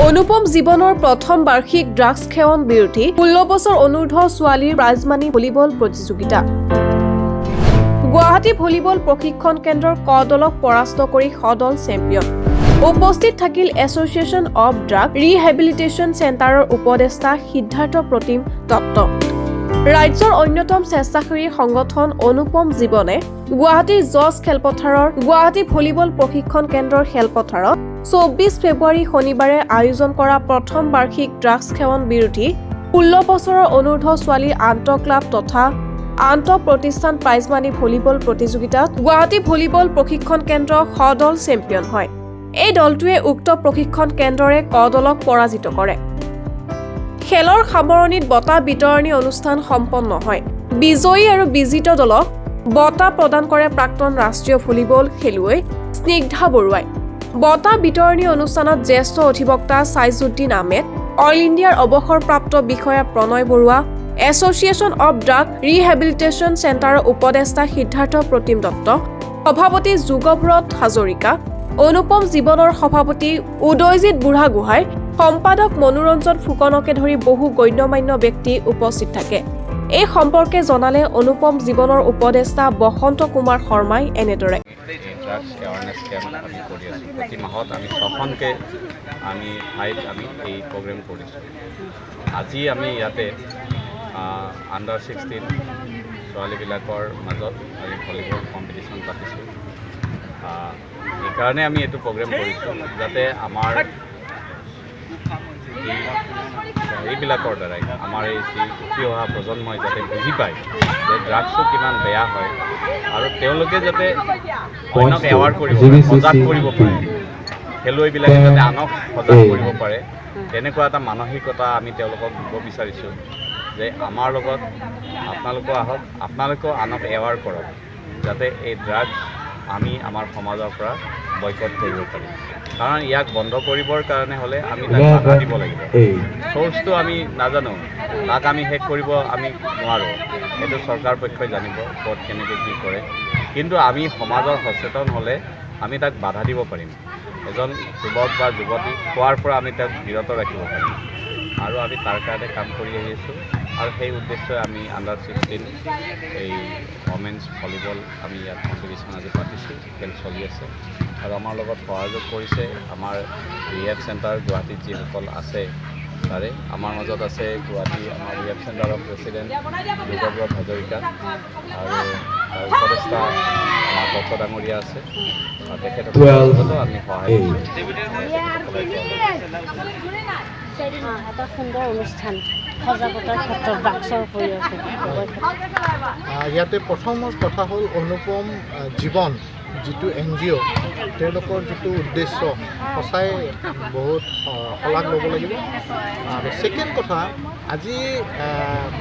অনুপম জীৱনৰ প্ৰথম বাৰ্ষিক ড্ৰাগছ সেৱন বিৰোধী 16 বছৰ অনুৰ্ধ ছোৱালীৰ প্ৰাইজমানি ভলীবল প্ৰতিযোগিতা। গুৱাহাটী ভলীবল প্ৰশিক্ষণ কেন্দ্ৰৰ ক দলক পৰাস্ত কৰি সদল চেম্পিয়ন। উপস্থিত থাকিল এছ'চিয়েশ্যন অৱ ড্ৰাগ ৰিহেবিলিটেশ্যন চেণ্টাৰৰ উপদেষ্টা সিদ্ধাৰ্থ প্ৰতিম দত্ত। ৰাজ্যৰ অন্যতম স্বেচ্ছাসেৱী সংগঠন অনুপম জীৱনে গুৱাহাটীৰ জজ খেলপথাৰৰ গুৱাহাটী ভলীবল প্ৰশিক্ষণ কেন্দ্ৰৰ খেলপথাৰত 24 ফেব্ৰুৱাৰী শনিবাৰে আয়োজন কৰা প্ৰথম বাৰ্ষিক ড্ৰাগছ সেৱন বিৰোধী 16 বছৰৰ অনুৰ্ধ ছোৱালীৰ আন্তঃ ক্লাব তথা আন্তঃ প্ৰতিষ্ঠান প্ৰাইজমানি ভলীবল প্ৰতিযোগিতাত গুৱাহাটী ভলীবল প্ৰশিক্ষণ কেন্দ্ৰ সদল চেম্পিয়ন হয়। এই দলটোৱে উক্ত প্ৰশিক্ষণ কেন্দ্ৰৰে ক দলক পৰাজিত কৰে। খেলৰ সামৰণিত বঁটা বিতৰণী অনুষ্ঠান সম্পন্ন হয়। বিজয়ী আৰু বিজিত দলক বঁটা প্ৰদান কৰে প্ৰাক্তন ৰাষ্ট্ৰীয় ভলীবল খেলুৱৈ স্নিগ্ধা বৰুৱাই। বঁটা বিতৰণী অনুষ্ঠানত জ্যেষ্ঠ অধিবক্তা ছাইজুদ্দিন আহমেদ, অল ইণ্ডিয়াৰ অৱসৰপ্ৰাপ্ত বিষয়া Pranay Barua, association of drug rehabilitation চেণ্টাৰৰ উপদেষ্টা সিদ্ধাৰ্থ প্ৰতিম দত্ত, সভাপতি যুগব্ৰত হাজৰিকা, অনুপম জীৱনৰ সভাপতি উদয়জিৎ বুঢ়াগোহাঁই, সম্পাদক মনোৰঞ্জন ফুকনকে ধৰি বহু গণ্যমান্য ব্যক্তি উপস্থিত থাকে। এই সম্পৰ্কে জনালে অনুপম জীৱনৰ উপদেষ্টা বসন্ত কুমাৰ শৰ্মাই এনেদৰে। ড্ৰাগছ এৱাৰনেছ কেম্প আমি কৰি আছোঁ। প্ৰতি মাহত আমি 6খনকৈ ঠাইত আমি এই প্ৰগ্ৰেম কৰিছোঁ। আজি আমি ইয়াতে আণ্ডাৰ 16 ছোৱালীবিলাকৰ মাজত আমি ভলীবল কম্পিটিশ্যন পাতিছোঁ। সেইকাৰণে আমি এইটো প্ৰগ্ৰেম কৰিছোঁ যাতে আমাৰ এইবিলাকৰ দ্বাৰাই আমাৰ এই যি উঠি অহা প্ৰজন্মই যাতে বুজি পায় যে ড্ৰাগছটো কিমান বেয়া হয় আৰু তেওঁলোকে যাতে অন্যক এৱাৰ কৰিব পাৰে, সজাগ কৰিব পাৰে, খেলুৱৈবিলাকে যাতে আনক সজাগ কৰিব পাৰে, তেনেকুৱা এটা মানসিকতা আমি তেওঁলোকক দিব বিচাৰিছোঁ যে আমাৰ লগত আপোনালোকো আহক, আপোনালোকেও আনক এৱাৰ কৰক যাতে এই ড্ৰাগছ আমি আমাৰ সমাজৰ পৰা বয়কট কৰিব পাৰিম। কাৰণ ইয়াক বন্ধ কৰিবৰ কাৰণে হ'লে আমি তাক বাধা দিব লাগিব। চ'ৰ্চটো আমি নাজানো, তাক আমি শেষ কৰিব আমি নোৱাৰোঁ, সেইটো চৰকাৰ পক্ষই জানিব ক'ত কেনেকৈ কি কৰে। কিন্তু আমি সমাজৰ সচেতন হ'লে আমি তাক বাধা দিব পাৰিম। এজন যুৱক বা যুৱতী খোৱাৰ পৰা আমি তাক বিৰত ৰাখিব পাৰিম আৰু আমি তাৰ কাৰণে কাম কৰি আহি আছোঁ। আৰু সেই উদ্দেশ্যে আমি আণ্ডাৰ 16 এই ওমেন্স ভলীবল আমি ইয়াত কম্পিটিশ্যন আজি পাতিছোঁ। খেল চলি আছে আৰু আমাৰ লগত সহযোগ কৰিছে আমাৰ ৰিহেব চেণ্টাৰ গুৱাহাটীত যিসকল আছে তাৰে। আমাৰ মাজত আছে গুৱাহাটী আমাৰ ৰিহেব চেণ্টাৰৰ প্ৰেচিডেণ্ট যুগব্ৰত হাজৰিকা আৰু তাৰ উপদেষ্টা আমাৰ দত্ত ডাঙৰীয়া আছে। তেখেতসকলৰ লগতো আমি সহায় এটা সুন্দৰ অনুষ্ঠান সজাগতাৰ ক্ষেত্ৰত ড্ৰাগছৰ ইয়াতে প্ৰথম কথা হ'ল অনুপম জীৱন যিটো NGO, তেওঁলোকৰ যিটো উদ্দেশ্য সঁচাই বহুত শলাগ ল'ব লাগিব। আৰু ছেকেণ্ড কথা, আজি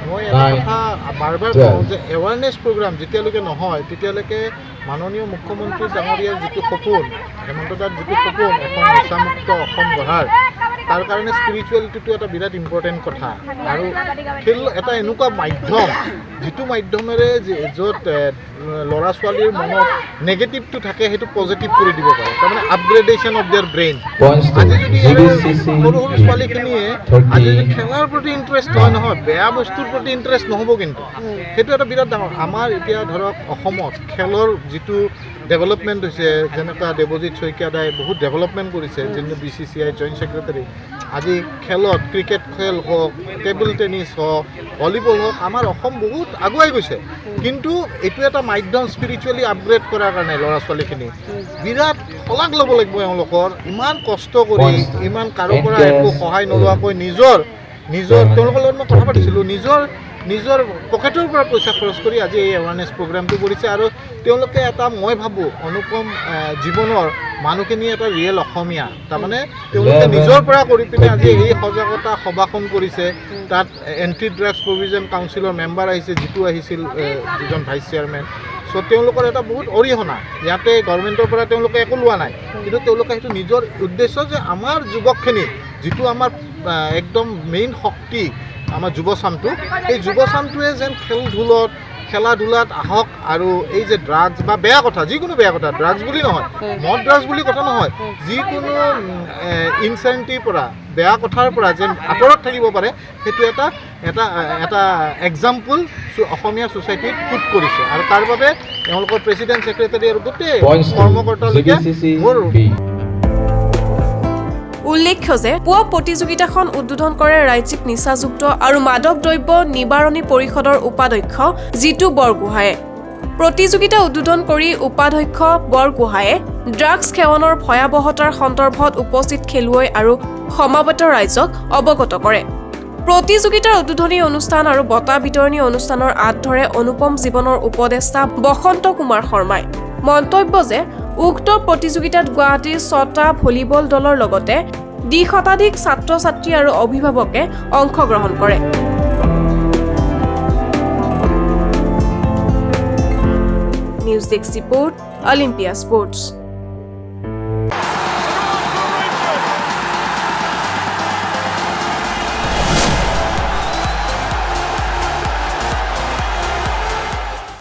মই এটা কথা বাৰ বাৰ কওঁ যে এৱাৰনেছ প্ৰগ্ৰাম যেতিয়ালৈকে নহয় তেতিয়ালৈকে মাননীয় মুখ্যমন্ত্ৰী ডাঙৰীয়াৰ যিটো সপোন, হেমন্ত দাৰ যিটো সপোন এখন নিচামুক্ত অসম গঢ়াৰ, তাৰ কাৰণে স্পিৰিচুৱেলিটিটো এটা বিৰাট ইম্পৰ্টেণ্ট কথা। আৰু খেল এটা এনেকুৱা মাধ্যম যিটো মাধ্যমেৰে য'ত ল'ৰা ছোৱালীৰ মনত নেগেটিভটো থাকে সেইটো পজিটিভ কৰি দিব পাৰে, তাৰমানে আপগ্ৰেডেশ্যন অফ দেয়াৰ ব্ৰেইন। আজি যদি সৰু সৰু ছোৱালীখিনিয়ে আজি যদি খেলাৰ প্ৰতি ইণ্টাৰেষ্ট নহয়, বেয়া বস্তুৰ প্ৰতি ইণ্টাৰেষ্ট নহ'ব, কিন্তু সেইটো এটা বিৰাট ডাঙৰ। আমাৰ এতিয়া ধৰক অসমত খেলৰ যিটো ডেভেলপমেণ্ট হৈছে, যেনেকুৱা দেৱজিৎ শইকীয়া দাই বহুত ডেভেলপমেণ্ট কৰিছে, যেনে BCCI জইণ্ট ছেক্ৰেটাৰী। আজি খেলত ক্ৰিকেট খেল হওক, টেবুল টেনিছ হওক, ভলীবল হওক, আমাৰ অসম বহুত আগুৱাই গৈছে। কিন্তু এইটো এটা মাধ্যম স্পিৰিচুৱেলি আপগ্ৰেড কৰাৰ কাৰণে ল'ৰা ছোৱালীখিনি বিৰাট শলাগ ল'ব লাগিব। এওঁলোকৰ ইমান কষ্ট কৰি, ইমান কাৰো পৰা একো সহায় নোলোৱাকৈ নিজৰ তেওঁলোকৰ লগত মই কথা পাতিছিলোঁ, নিজৰ পকেটৰ পৰা পইচা খৰচ কৰি আজি এই এৱাৰনেছ প্ৰগ্ৰামটো কৰিছে। আৰু তেওঁলোকে এটা, মই ভাবোঁ অনুপম জীৱনৰ মানুহখিনি এটা ৰিয়েল অসমীয়া, তাৰমানে তেওঁলোকে নিজৰ পৰা কৰি পিনে আজি এই সজাগতা সভাখন কৰিছে। তাত এণ্টি ড্ৰাগছ প্ৰভিজন কাউন্সিলৰ মেম্বাৰ আহিছে, যিটো আহিছিল যিজন ভাইচ চেয়াৰমেন। চ' তেওঁলোকৰ এটা বহুত অৰিহণা। ইয়াতে গভৰ্ণমেণ্টৰ পৰা তেওঁলোকে একো লোৱা নাই, কিন্তু তেওঁলোকে সেইটো নিজৰ উদ্দেশ্য যে আমাৰ যুৱকখিনি, যিটো আমাৰ একদম মেইন শক্তি আমাৰ যুৱচামটো, এই যুৱচামটোৱে যেন খেল ধূলত খেলা ধূলাত আহক আৰু এই যে ড্ৰাগছ বা বেয়া কথা যিকোনো বেয়া কথা ড্ৰাগছ বুলি নহয় মদ ড্ৰাগছ বুলি কথা নহয় যিকোনো ইনচেণ্টিৰ পৰা বেয়া কথাৰ পৰা যেন আঁতৰত থাকিব পাৰে সেইটো এটা এক্সাম্পল অসমীয়া ছ'চাইটিত পুট কৰিছে আৰু তাৰ বাবে তেওঁলোকৰ প্ৰেচিডেণ্ট ছেক্ৰেটাৰী আৰু গোটেই কৰ্মকৰ্তালৈকে মোৰ উল্লেখ্য যে পুৱা প্ৰতিযোগিতাখন উদ্বোধন কৰে ৰাজ্যিক নিচাযুক্ত আৰু মাদক দ্ৰব্য নিবাৰণী পৰিষদৰ উপাধ্যক্ষ জিতু বৰগোহাঁয়ে প্ৰতিযোগিতা উদ্বোধন কৰি উপাধ্যক্ষ বৰগোহাঁয়ে ড্ৰাগছ সেৱনৰ ভয়াৱহতাৰ সন্দৰ্ভত উপস্থিত খেলুৱৈ আৰু সমাবেত ৰাইজক অৱগত কৰে প্ৰতিযোগিতাৰ উদ্বোধনী অনুষ্ঠান আৰু বঁটা বিতৰণী অনুষ্ঠানৰ আঁত ধৰে অনুপম জীৱনৰ উপদেষ্টা বসন্ত কুমাৰ শৰ্মাই মন্তব্য যে উক্ত প্ৰতিযোগিতাত গুৱাহাটীৰ 6টা ভলীবল দলৰ লগতে 2 শতাধিক ছাত্ৰ-ছাত্ৰী আৰু অভিভাৱকে অংশগ্ৰহণ কৰে news desk report Olympia sports